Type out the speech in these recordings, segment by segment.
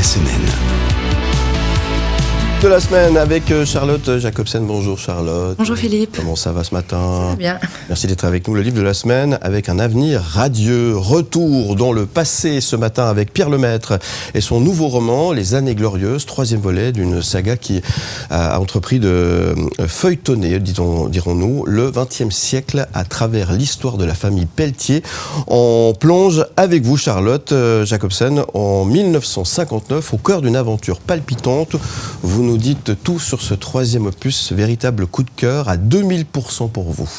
semaine. De la semaine avec Charlotte Jacobsen. Bonjour Charlotte. Bonjour Philippe. Comment ça va ce matin ? Ça va bien. Merci d'être avec nous. Le livre de la semaine avec un avenir radieux. Retour dans le passé ce matin avec Pierre Lemaitre et son nouveau roman Les Années Glorieuses, 3e volet d'une saga qui a entrepris de feuilletonner, dirons-nous, le XXe siècle à travers l'histoire de la famille Pelletier. On plonge avec vous Charlotte Jacobsen en 1959 au cœur d'une aventure palpitante. Vous nous dites tout sur ce 3e opus, véritable coup de cœur à 2000% pour vous.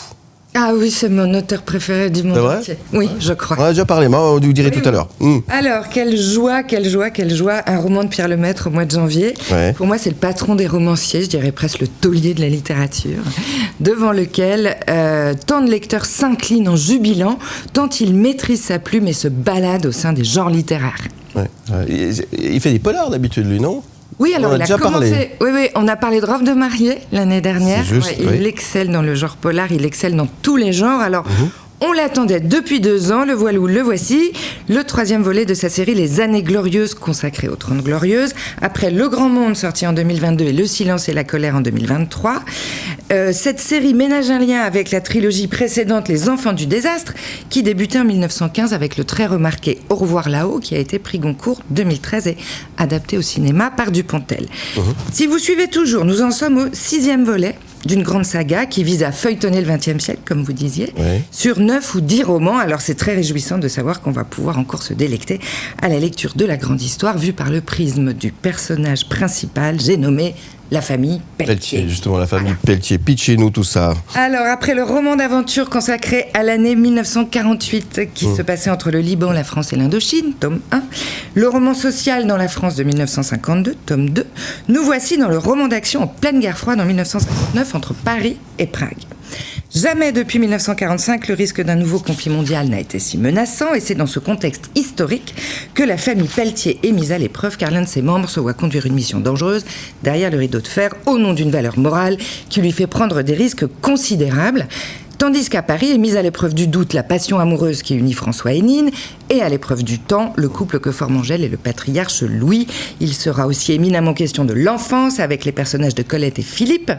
Ah oui, c'est mon auteur préféré du monde entier. Oui, je crois. On a déjà parlé, moi, on vous dirait tout à l'heure. Alors, quelle joie, un roman de Pierre Lemaitre au mois de janvier. Ouais. Pour moi, c'est le patron des romanciers, je dirais presque le taulier de la littérature, devant lequel tant de lecteurs s'inclinent en jubilant, tant il maîtrise sa plume et se balade au sein des genres littéraires. Ouais. Il fait des polars d'habitude, lui, non ? Oui, alors on a il a déjà commencé. parlé. Oui, on a parlé de Robe de mariée l'année dernière. C'est juste, il excelle dans le genre polar, il excelle dans tous les genres. Alors, on l'attendait depuis 2 ans, le voici, le 3e volet de sa série Les Années Glorieuses, consacrée aux 30 Glorieuses, après Le Grand Monde, sorti en 2022, et Le Silence et la Colère en 2023. Cette série ménage un lien avec la trilogie précédente, Les Enfants du Désastre, qui débutait en 1915 avec le très remarqué Au revoir là-haut, qui a été prix Goncourt 2013 et adapté au cinéma par Dupontel. Si vous suivez toujours, nous en sommes au 6e volet d'une grande saga qui vise à feuilletonner le XXe siècle, comme vous disiez, sur 9 ou 10 romans. Alors c'est très réjouissant de savoir qu'on va pouvoir encore se délecter à la lecture de la grande histoire vue par le prisme du personnage principal, j'ai nommé la famille Pelletier. Justement, la famille Pelletier. Pitchez-nous tout ça. Alors, après le roman d'aventure consacré à l'année 1948, qui se passait entre le Liban, la France et l'Indochine, tome 1, le roman social dans la France de 1952, tome 2, nous voici dans le roman d'action en pleine guerre froide en 1959 entre Paris et Prague. Jamais depuis 1945, le risque d'un nouveau conflit mondial n'a été si menaçant, et c'est dans ce contexte historique que la famille Pelletier est mise à l'épreuve, car l'un de ses membres se voit conduire une mission dangereuse derrière le rideau de fer au nom d'une valeur morale qui lui fait prendre des risques considérables. Tandis qu'à Paris est mise à l'épreuve du doute la passion amoureuse qui unit François et Nine, et à l'épreuve du temps, le couple que forment Angèle et le patriarche Louis. Il sera aussi éminemment question de l'enfance avec les personnages de Colette et Philippe,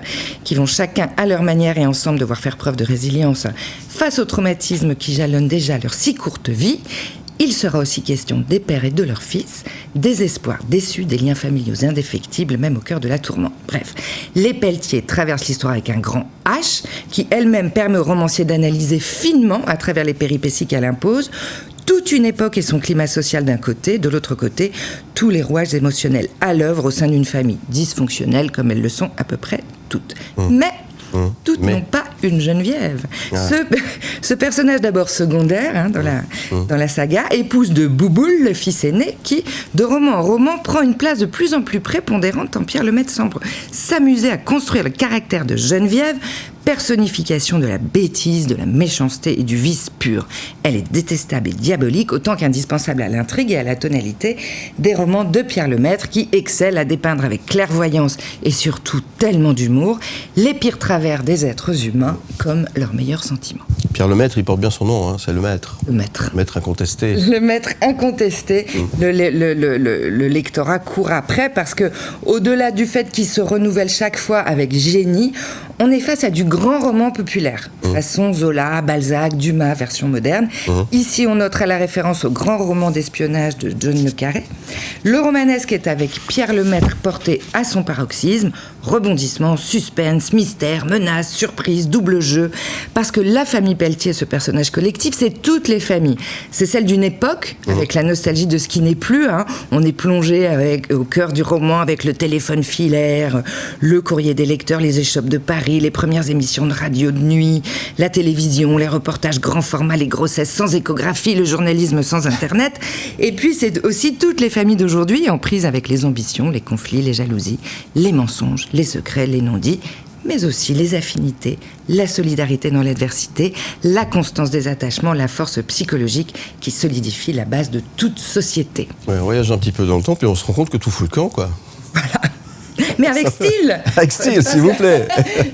qui vont chacun à leur manière et ensemble devoir faire preuve de résilience face au traumatisme qui jalonne déjà leur si courte vie. Il sera aussi question des pères et de leurs fils, des espoirs déçus, des liens familiaux indéfectibles, même au cœur de la tourmente. Bref, les Pelletier traversent l'histoire avec un grand H, qui elle-même permet au romancier d'analyser finement, à travers les péripéties qu'elle impose, toute une époque et son climat social d'un côté, de l'autre côté, tous les rouages émotionnels à l'œuvre au sein d'une famille dysfonctionnelle, comme elles le sont à peu près toutes. Mais toutes n'ont pas une Geneviève. Ce personnage d'abord secondaire dans la saga, épouse de Bouboule, le fils aîné, qui, de roman en roman, prend une place de plus en plus prépondérante tant Pierre Lemaitre semble s'amuser à construire le caractère de Geneviève, personnification de la bêtise, de la méchanceté et du vice pur. Elle est détestable et diabolique, autant qu'indispensable à l'intrigue et à la tonalité des romans de Pierre Lemaitre, qui excelle à dépeindre avec clairvoyance et surtout tellement d'humour les pires travers des êtres humains comme leurs meilleurs sentiments. Pierre Lemaitre, il porte bien son nom, c'est le maître. Le maître. Maître incontesté. Le maître incontesté. Le lectorat court après, parce que, au-delà du fait qu'il se renouvelle chaque fois avec génie, on est face à du grand roman populaire, façon Zola, Balzac, Dumas, version moderne. Ici, on notera la référence au grand roman d'espionnage de John le Carré. Le romanesque est avec Pierre Lemaitre porté à son paroxysme. Rebondissement, suspense, mystère, menace, surprise, double jeu. Parce que la famille Pelletier, ce personnage collectif, c'est toutes les familles. C'est celle d'une époque, avec la nostalgie de ce qui n'est plus. On est plongé au cœur du roman avec le téléphone filaire, le courrier des lecteurs, les échoppes de Paris, les premières émissions de radio de nuit, la télévision, les reportages grand format, les grossesses sans échographie, le journalisme sans internet. Et puis c'est aussi toutes les familles d'aujourd'hui en prise avec les ambitions, les conflits, les jalousies, les mensonges, les secrets, les non-dits, mais aussi les affinités, la solidarité dans l'adversité, la constance des attachements, la force psychologique qui solidifie la base de toute société. Ouais, on voyage un petit peu dans le temps, puis on se rend compte que tout fout le camp, quoi. Voilà. Mais avec style. Avec style, s'il vous plaît.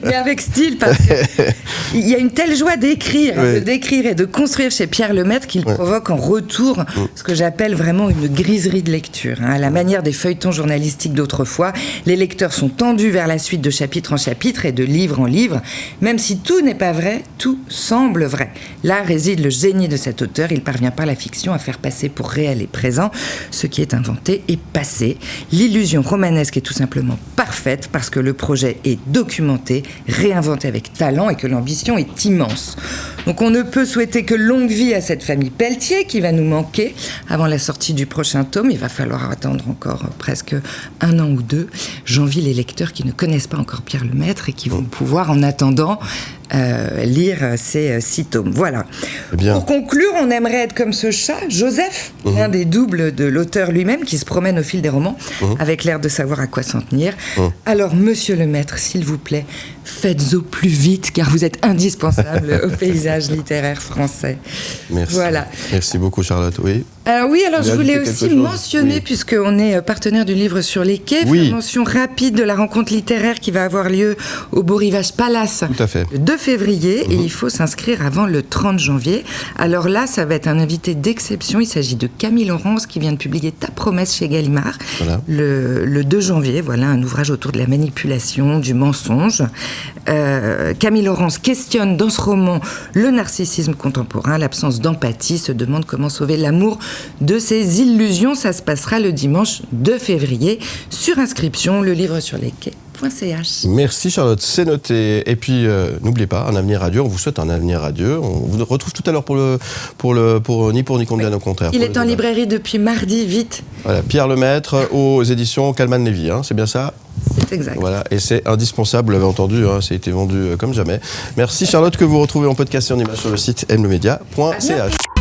Mais avec style, parce qu'il y a une telle joie d'écrire, de décrire et de construire chez Pierre Lemaitre qu'il provoque en retour ce que j'appelle vraiment une griserie de lecture. À la manière des feuilletons journalistiques d'autrefois, les lecteurs sont tendus vers la suite de chapitre en chapitre et de livre en livre. Même si tout n'est pas vrai, tout semble vrai. Là réside le génie de cet auteur. Il parvient par la fiction à faire passer pour réel et présent ce qui est inventé et passé. L'illusion romanesque est tout simplement parfaite parce que le projet est documenté, réinventé avec talent et que l'ambition est immense. Donc on ne peut souhaiter que longue vie à cette famille Pelletier qui va nous manquer avant la sortie du prochain tome. Il va falloir attendre encore presque 1 an ou 2. J'envie les lecteurs qui ne connaissent pas encore Pierre Lemaitre et qui vont pouvoir en attendant lire ces 6 tomes. Voilà. Pour conclure, on aimerait être comme ce chat, Joseph, l'un des doubles de l'auteur lui-même, qui se promène au fil des romans avec l'air de savoir à quoi s'en tenir. Alors, monsieur Lemaitre, s'il vous plaît, faites au plus vite, car vous êtes indispensable au paysage littéraire français. Merci. Voilà. Merci beaucoup, Charlotte. Oui. Alors je voulais aussi mentionner, puisqu'on est partenaire du livre sur les quais, faire mention rapide de la rencontre littéraire qui va avoir lieu au Beau Rivage Palace le 2 février, et il faut s'inscrire avant le 30 janvier. Alors là, ça va être un invité d'exception. Il s'agit de Camille Laurence qui vient de publier Ta promesse chez Gallimard le 2 janvier. Voilà, un ouvrage autour de la manipulation, du mensonge. Camille Laurence questionne dans ce roman le narcissisme contemporain, l'absence d'empathie, se demande comment sauver l'amour de ses illusions. Ça se passera le dimanche 2 février. Sur inscription, le livre sur les quais.ch. Merci Charlotte, c'est noté. Et puis n'oubliez pas, un avenir radieux. On vous souhaite un avenir radieux. On vous retrouve tout à l'heure pour Ni pour ni contre, bien au contraire. Il est en librairie depuis mardi, vite. Voilà, Pierre Lemaitre aux éditions Calman Lévy, c'est bien ça? C'est exact. Voilà, et c'est indispensable, vous l'avez entendu, ça a été vendu comme jamais. Merci Charlotte, que vous retrouvez en podcast et en image sur le site mlemedia.ch.